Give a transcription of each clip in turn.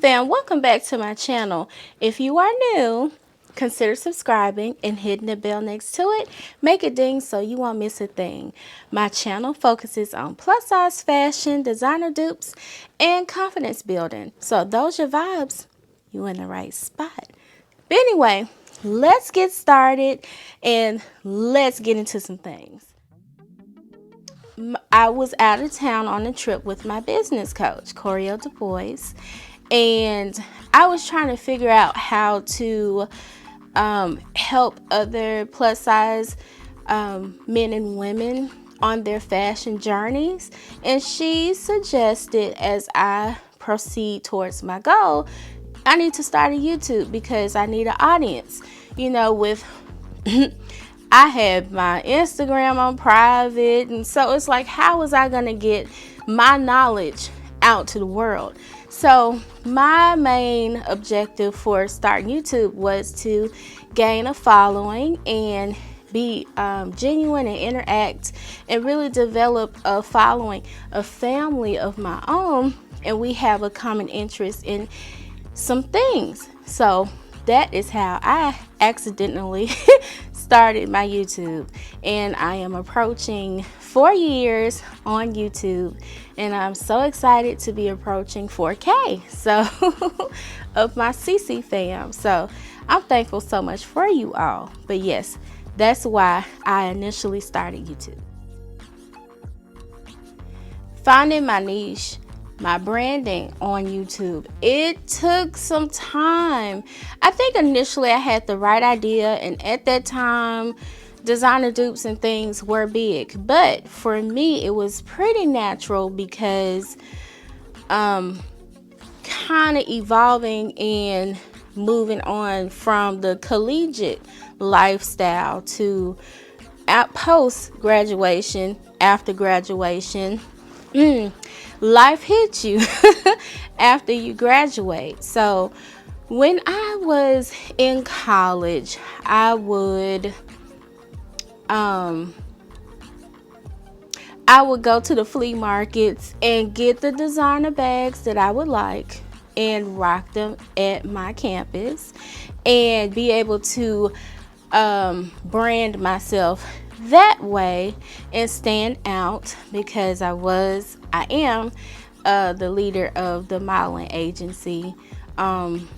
fam, welcome back to my channel. If you are new, consider subscribing and hitting the bell next to it. Make it ding so you won't miss a thing. My channel focuses on plus size fashion, designer dupes, and confidence building. So those your vibes, you in the right spot. But anyway, let's get started and let's get into some things. I was out of town on a trip with my business coach, Coriel Du Bois, and I was trying to figure out how to help other plus size men and women on their fashion journeys. And she suggested, as I proceed towards my goal, I need to start a YouTube because I need an audience. You know, with I had my Instagram on private, and so it's like, how was I gonna get my knowledge out to the world? So my main objective for starting YouTube was to gain a following and be genuine and interact and really develop a following, a family of my own, and we have a common interest in some things. So that is how I accidentally started my YouTube, and I am approaching 4 years on YouTube, and I'm so excited to be approaching 4K so of my CC fam. So I'm thankful so much for you all. But yes, that's why I initially started YouTube. Finding my niche, my branding on YouTube, it took some time. I think initially I had the right idea, and at that time designer dupes and things were big, but for me it was pretty natural because kind of evolving and moving on from the collegiate lifestyle to post graduation. After graduation, life hits you after you graduate. So when I was in college, I would go to the flea markets and get the designer bags that I would like and rock them at my campus and be able to brand myself that way and stand out, because I am the leader of the modeling agency on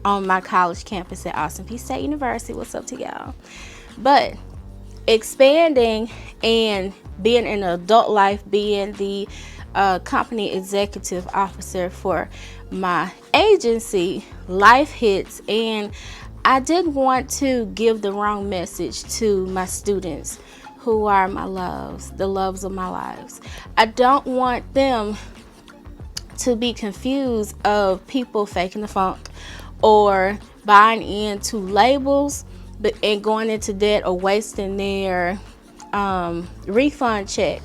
my college campus at Austin Peay State University. What's up to y'all? But expanding and being in adult life, being the company executive officer for my agency, life hits, and I didn't want to give the wrong message to my students who are my loves, the loves of my lives. I don't want them to be confused of people faking the funk or buying into labels and going into debt or wasting their refund check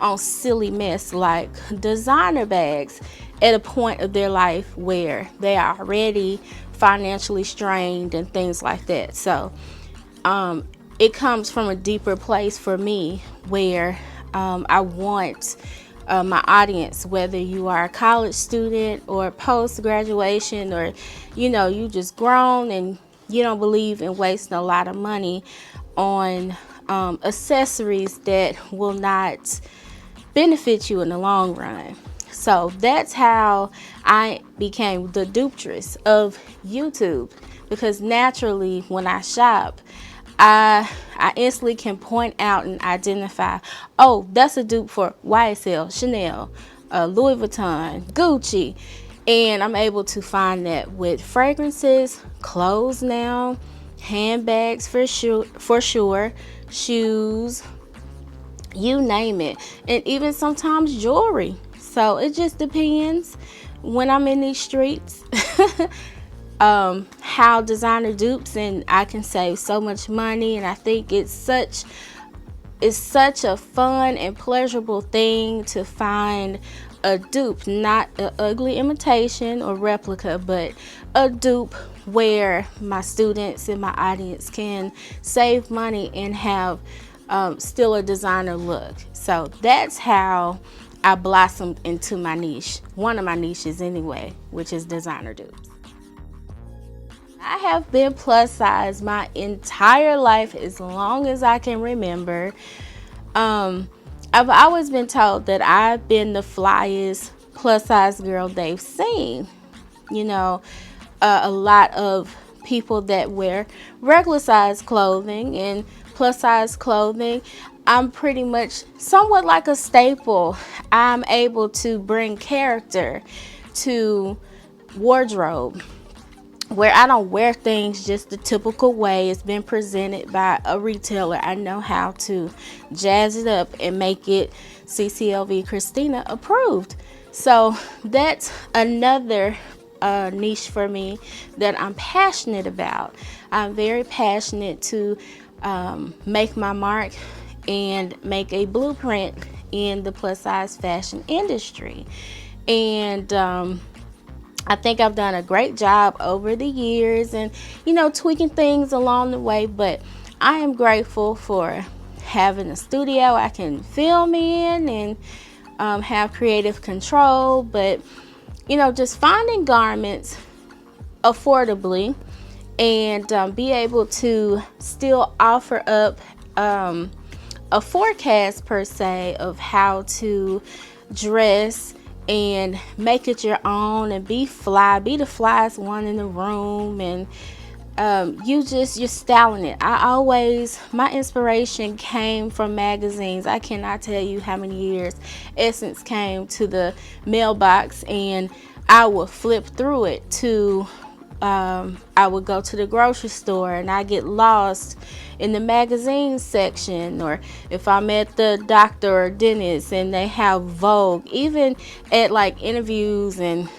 on silly mess like designer bags at a point of their life where they are already financially strained and things like that. So it comes from a deeper place for me, where I want my audience, whether you are a college student or post graduation, or you just grown and you don't believe in wasting a lot of money on accessories that will not benefit you in the long run. So that's how I became the duptress of YouTube, because naturally when I shop, I instantly can point out and identify, oh, that's a dupe for YSL, Chanel, Louis Vuitton, Gucci, and I'm able to find that with fragrances, clothes now, handbags for sure, shoes, you name it, and even sometimes jewelry. So it just depends when I'm in these streets how designer dupes, and I can save so much money. And I think it's such a fun and pleasurable thing to find a dupe, not an ugly imitation or replica, but a dupe where my students and my audience can save money and have still a designer look. So that's how I blossomed into my niche, one of my niches anyway, which is designer dupes. I have been plus size my entire life, as long as I can remember. I've always been told that I've been the flyest plus size girl they've seen. You know, a lot of people that wear regular size clothing and plus size clothing, I'm pretty much somewhat like a staple. I'm able to bring character to wardrobe, where I don't wear things just the typical way it's been presented by a retailer. I know how to jazz it up and make it CCLV Christina approved. So that's another niche for me that I'm passionate about. I'm very passionate to make my mark and make a blueprint in the plus size fashion industry. And I think I've done a great job over the years and, you know, tweaking things along the way, but I am grateful for having a studio I can film in and have creative control. But, you know, just finding garments affordably and be able to still offer up a forecast per se of how to dress and make it your own and be fly, be the flyest one in the room, and you're styling it. My inspiration came from magazines. I cannot tell you how many years Essence came to the mailbox and I would flip through it to I would go to the grocery store and I get lost in the magazine section, or if I'm at the doctor or dentist and they have Vogue, even at like interviews and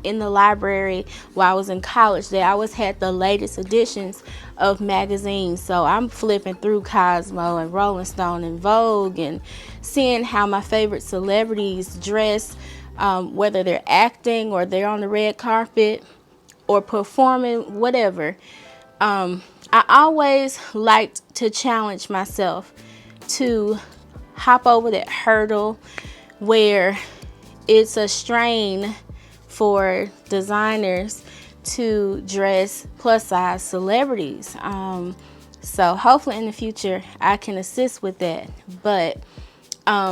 in the library while I was in college, they always had the latest editions of magazines. So I'm flipping through Cosmo and Rolling Stone and Vogue and seeing how my favorite celebrities dress, whether they're acting or they're on the red carpet or performing, whatever. I always liked to challenge myself to hop over that hurdle where it's a strain for designers to dress plus size celebrities. So hopefully in the future I can assist with that. But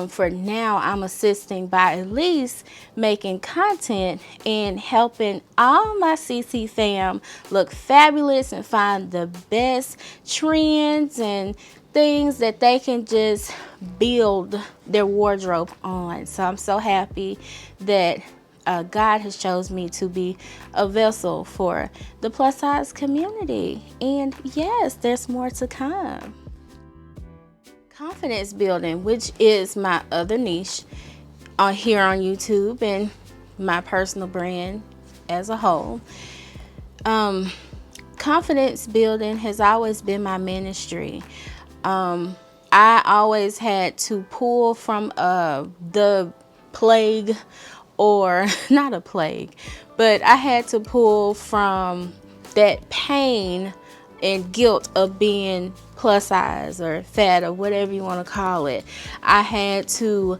for now, I'm assisting by at least making content and helping all my CC fam look fabulous and find the best trends and things that they can just build their wardrobe on. So I'm so happy that God has chosen me to be a vessel for the plus size community. And yes, there's more to come. Confidence building, which is my other niche here on YouTube and my personal brand as a whole. Confidence building has always been my ministry. I always had to pull from the plague, or not a plague, but I had to pull from that pain and guilt of being plus size or fat or whatever you want to call it. I had to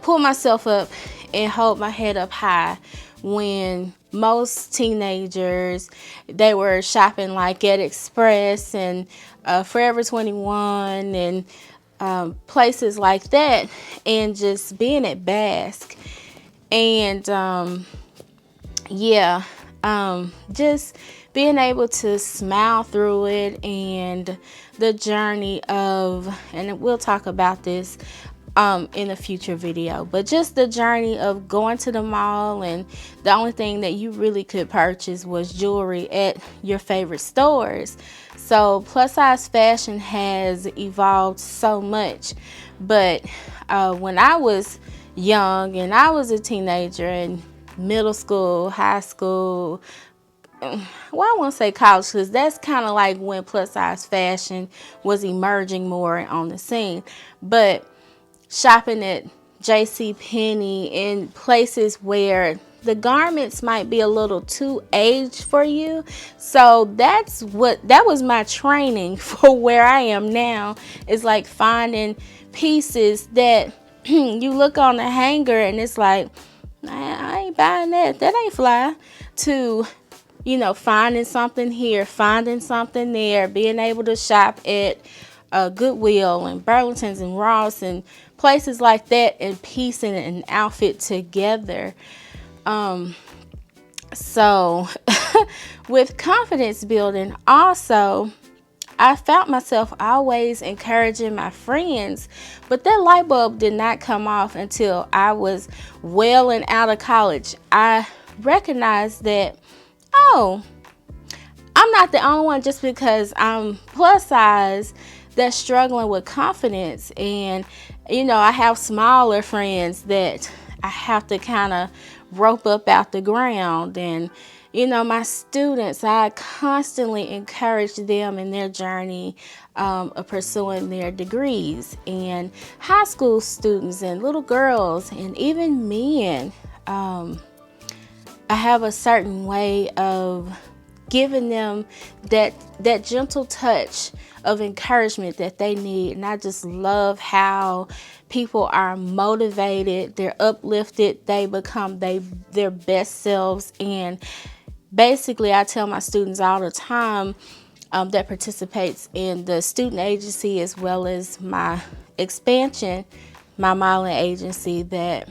pull myself up and hold my head up high when most teenagers, they were shopping like at Express and Forever 21 and places like that, and just being at Bask and just being able to smile through it, and the journey of, and we'll talk about this in a future video, but just the journey of going to the mall and the only thing that you really could purchase was jewelry at your favorite stores. So plus size fashion has evolved so much, but when I was young and I was a teenager in middle school, high school, well, I won't say college, because that's kind of like when plus size fashion was emerging more on the scene. But shopping at JCPenney in places where the garments might be a little too aged for you. So that was my training for where I am now. Is like finding pieces that you look on the hanger and it's like, I ain't buying that. That ain't fly. To, finding something here, finding something there, being able to shop at Goodwill and Burlington's and Ross and places like that and piecing an outfit together. So with confidence building, also, I found myself always encouraging my friends, but that light bulb did not come off until I was well and out of college. I recognized that, oh, I'm not the only one just because I'm plus size that's struggling with confidence. And, I have smaller friends that I have to kind of rope up out the ground. And, my students, I constantly encourage them in their journey of pursuing their degrees. And high school students and little girls and even men, I have a certain way of giving them that gentle touch of encouragement that they need. And I just love how people are motivated, they're uplifted, they become their best selves. And basically, I tell my students all the time that participates in the student agency as well as my expansion, my modeling agency, that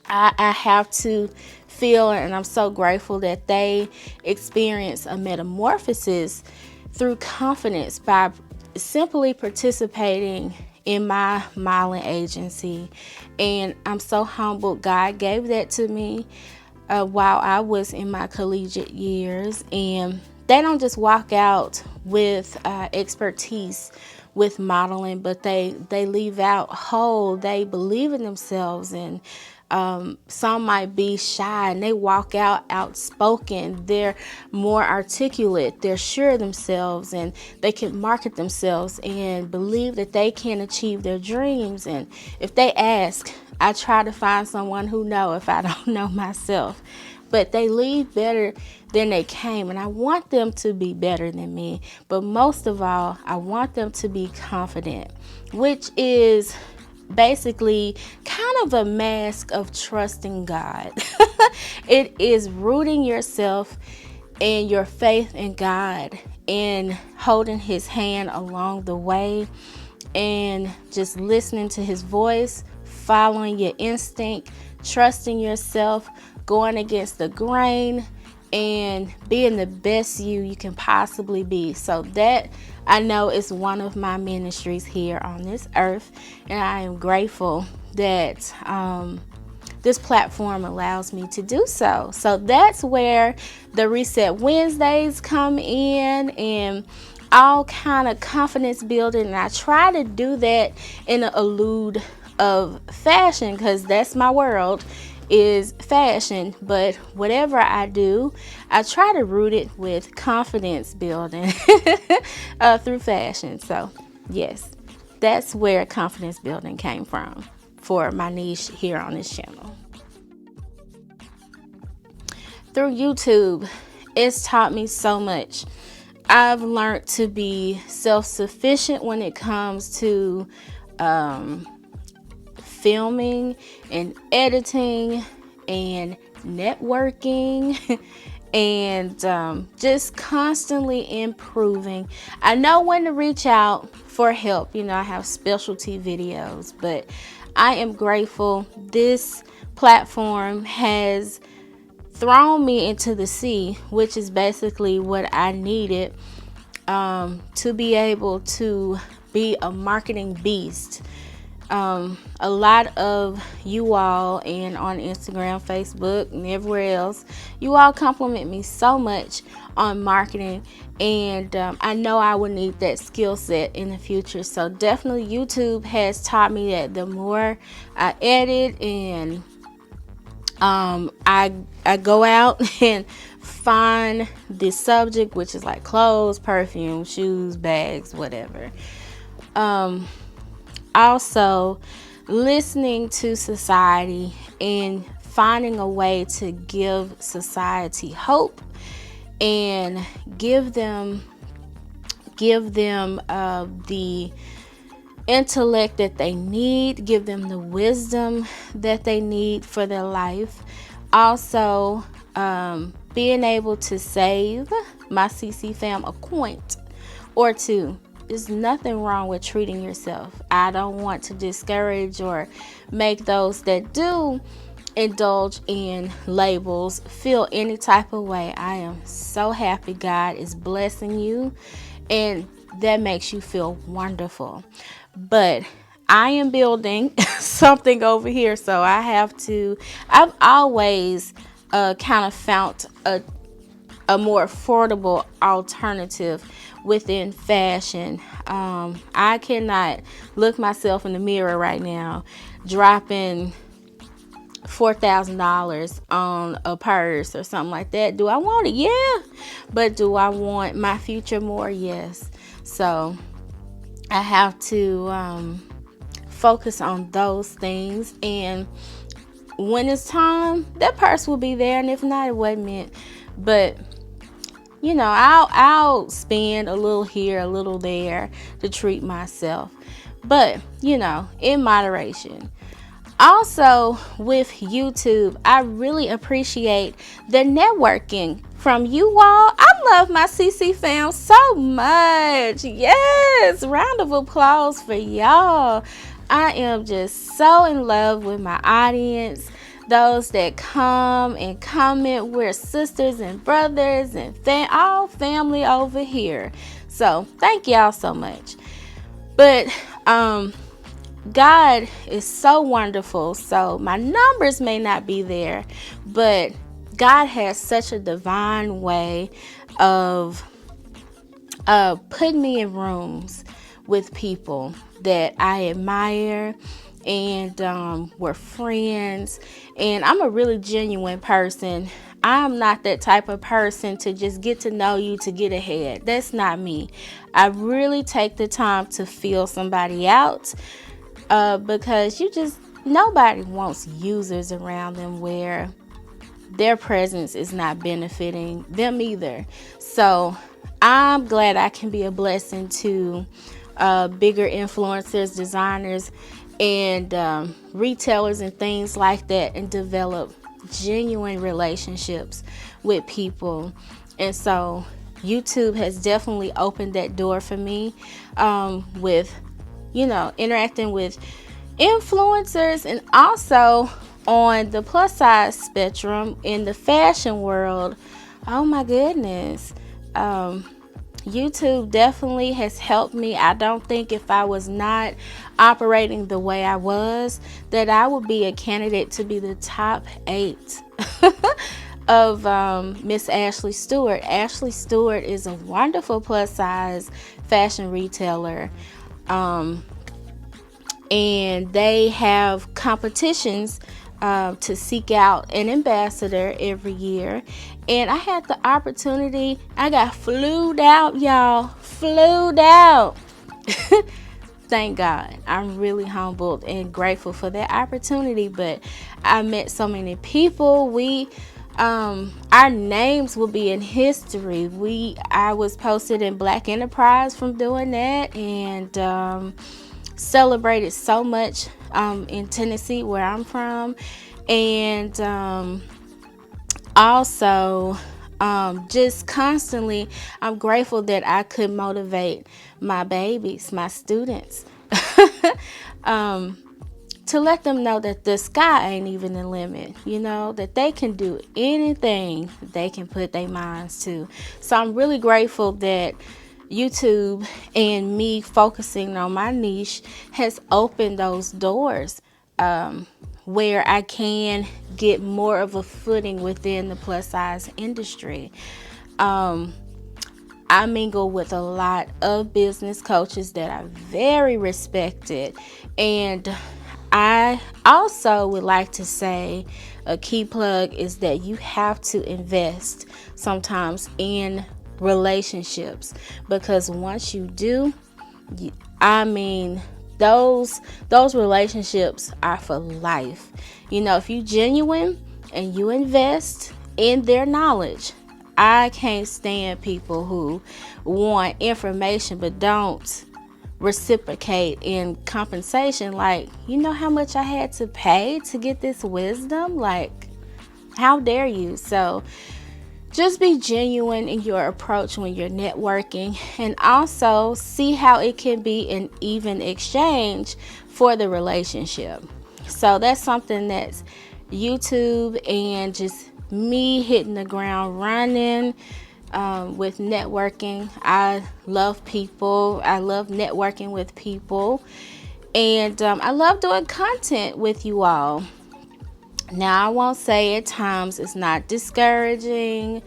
I have to feel, and I'm so grateful that they experience a metamorphosis through confidence by simply participating in my modeling agency. And I'm so humbled. God gave that to me while I was in my collegiate years. And they don't just walk out with expertise with modeling, but they leave out whole. They believe in themselves, and some might be shy and they walk out outspoken. They're more articulate, they're sure of themselves, and they can market themselves and believe that they can achieve their dreams. And if they ask, I try to find someone who knows if I don't know myself. But they leave better than they came, and I want them to be better than me. But most of all, I want them to be confident, which is basically kind of a mask of trusting God. It is rooting yourself in your faith in God and holding his hand along the way and just listening to his voice, following your instinct, trusting yourself, going against the grain, and being the best you can possibly be. So that, I know, is one of my ministries here on this earth, and I am grateful that this platform allows me to do so. So that's where the Reset Wednesdays come in, and all kind of confidence building. And I try to do that in an allude of fashion, because that's my world, is fashion. But whatever I do, I try to root it with confidence building through fashion. So yes, that's where confidence building came from for my niche here on this channel. Through YouTube, it's taught me so much. I've learned to be self-sufficient when it comes to filming and editing and networking and just constantly improving. I know when to reach out for help. I have specialty videos, but I am grateful this platform has thrown me into the sea, which is basically what I needed to be able to be a marketing beast. A lot of you all, and on Instagram, Facebook, and everywhere else, you all compliment me so much on marketing, and I know I will need that skill set in the future. So definitely YouTube has taught me that the more I edit and I go out and find this subject, which is like clothes, perfume, shoes, bags, whatever. Also, listening to society and finding a way to give society hope and give them the intellect that they need, give them the wisdom that they need for their life. Also, being able to save my CC fam a coin or two. There's nothing wrong with treating yourself. I don't want to discourage or make those that do indulge in labels feel any type of way. I am so happy God is blessing you, and that makes you feel wonderful. But I am building something over here, so I've always kind of found a more affordable alternative within fashion. I cannot look myself in the mirror right now dropping $4,000 on a purse or something like that. Do I want it? Yeah. But do I want my future more? Yes. So I have to focus on those things, and when it's time, that purse will be there, and if not, it wasn't meant. But I'll spend a little here, a little there to treat myself, but in moderation. Also, with YouTube, I really appreciate the networking from you all. I love my CC fam so much. Yes, round of applause for y'all. I am just so in love with my audience. Those that come and comment, we're sisters and brothers and all family over here. So thank y'all so much. But God is so wonderful. So my numbers may not be there, but God has such a divine way of putting me in rooms with people that I admire, and we're friends, and I'm a really genuine person. I'm not that type of person to just get to know you to get ahead. That's not me. I really take the time to feel somebody out, because nobody wants users around them where their presence is not benefiting them either. So I'm glad I can be a blessing to bigger influencers, designers, and retailers and things like that, and develop genuine relationships with people. And so YouTube has definitely opened that door for me, with interacting with influencers, and also on the plus size spectrum in the fashion world. Oh my goodness. YouTube definitely has helped me. I don't think if I was not operating the way I was, that I would be a candidate to be the top 8 of Miss Ashley Stewart. Ashley Stewart is a wonderful plus size fashion retailer. And they have competitions to seek out an ambassador every year. And I had the opportunity. I got flued out, y'all. Flued out. Thank God. I'm really humbled and grateful for that opportunity. But I met so many people. Our names will be in history. I was posted in Black Enterprise from doing that, and celebrated so much in Tennessee, where I'm from, and also just constantly, I'm grateful that I could motivate my babies, my students, to let them know that the sky ain't even the limit, that they can do anything they can put their minds to. So I'm really grateful that YouTube and me focusing on my niche has opened those doors, where I can get more of a footing within the plus size industry. I mingle with a lot of business coaches that are very respected, and I also would like to say a key plug is that you have to invest sometimes in relationships, because once you do, those relationships are for life. If you genuine and you invest in their knowledge. I can't stand people who want information but don't reciprocate in compensation. Like, you know how much I had to pay to get this wisdom? Like, how dare you? So just be genuine in your approach when you're networking, and also see how it can be an even exchange for the relationship. So that's something that's YouTube and just me hitting the ground running with networking. I love people. I love networking with people. And I love doing content with you all. Now, I won't say at times it's not discouraging.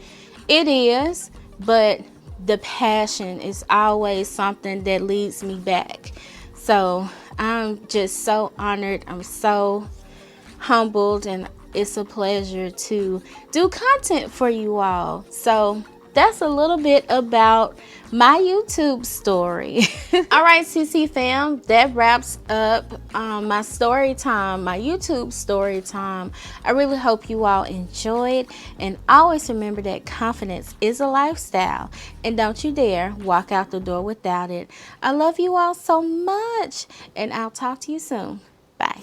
It is, but the passion is always something that leads me back. So I'm just so honored. I'm so humbled, and it's a pleasure to do content for you all. So that's a little bit about my YouTube story. All right, CC fam, that wraps up my story time, my YouTube story time. I really hope you all enjoyed, and always remember that confidence is a lifestyle, and don't you dare walk out the door without it. I love you all so much, and I'll talk to you soon. Bye.